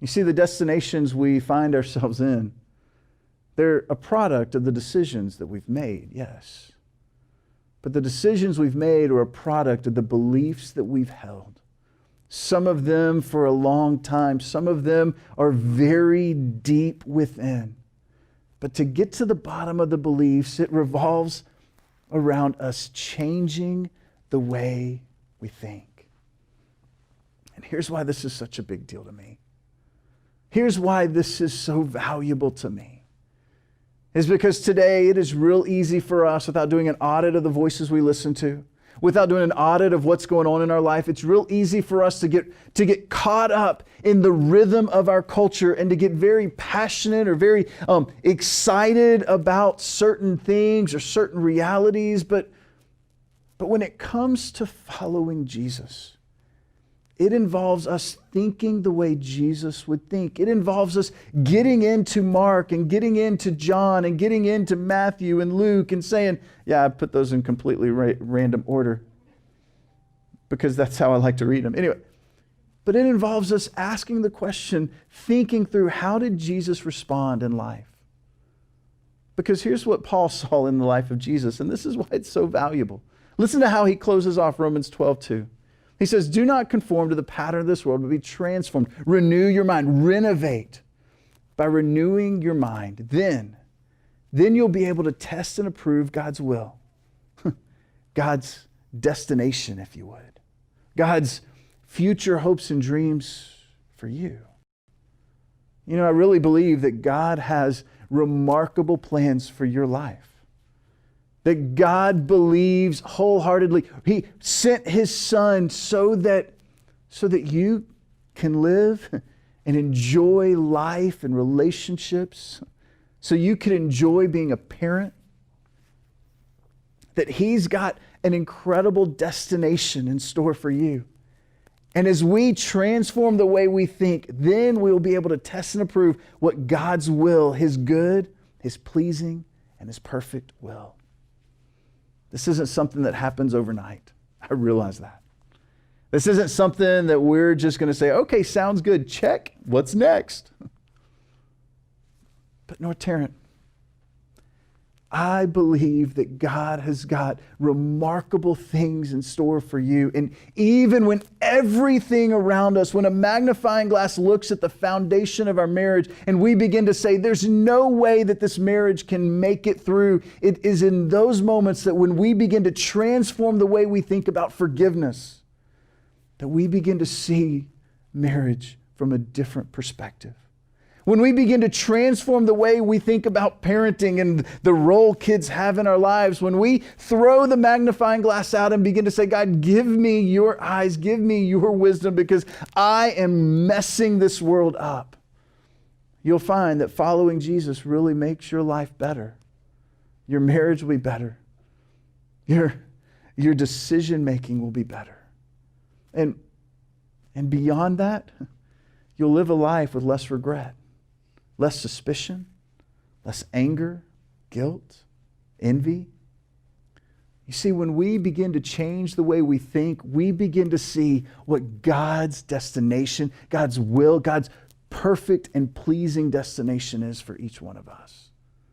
You see, the destinations we find ourselves in, they're a product of the decisions that we've made, yes. But the decisions we've made are a product of the beliefs that we've held. Some of them for a long time. Some of them are very deep within. But to get to the bottom of the beliefs, it revolves around us changing the way we think. And here's why this is such a big deal to me. Here's why this is so valuable to me. Is because today it is real easy for us, without doing an audit of the voices we listen to, without doing an audit of what's going on in our life, it's real easy for us to get caught up in the rhythm of our culture and to get very passionate or very excited about certain things or certain realities. But when it comes to following Jesus, it involves us thinking the way Jesus would think. It involves us getting into Mark and getting into John and getting into Matthew and Luke and saying, yeah, I put those in completely random order because that's how I like to read them. Anyway, but it involves us asking the question, thinking through, how did Jesus respond in life? Because here's what Paul saw in the life of Jesus, and this is why it's so valuable. Listen to how he closes off Romans 12:2. He says, do not conform to the pattern of this world, but be transformed. Renew your mind. Renovate by renewing your mind. Then you'll be able to test and approve God's will. God's destination, if you would. God's future hopes and dreams for you. You know, I really believe that God has remarkable plans for your life. That God believes wholeheartedly. He sent His Son so that you can live and enjoy life and relationships, so you can enjoy being a parent. That He's got an incredible destination in store for you. And as we transform the way we think, then we'll be able to test and approve what God's will, His good, His pleasing, and His perfect will. This isn't something that happens overnight. I realize that. This isn't something that we're just going to say, okay, sounds good, check, what's next? But North Tarrant, I believe that God has got remarkable things in store for you. And even when everything around us, when a magnifying glass looks at the foundation of our marriage and we begin to say, there's no way that this marriage can make it through, it is in those moments that when we begin to transform the way we think about forgiveness, that we begin to see marriage from a different perspective. When we begin to transform the way we think about parenting and the role kids have in our lives, when we throw the magnifying glass out and begin to say, God, give me your eyes, give me your wisdom, because I am messing this world up, you'll find that following Jesus really makes your life better. Your marriage will be better. Your decision making will be better. And beyond that, you'll live a life with less regret. Less suspicion, less anger, guilt, envy. You see, when we begin to change the way we think, we begin to see what God's destination, God's will, God's perfect and pleasing destination is for each one of us.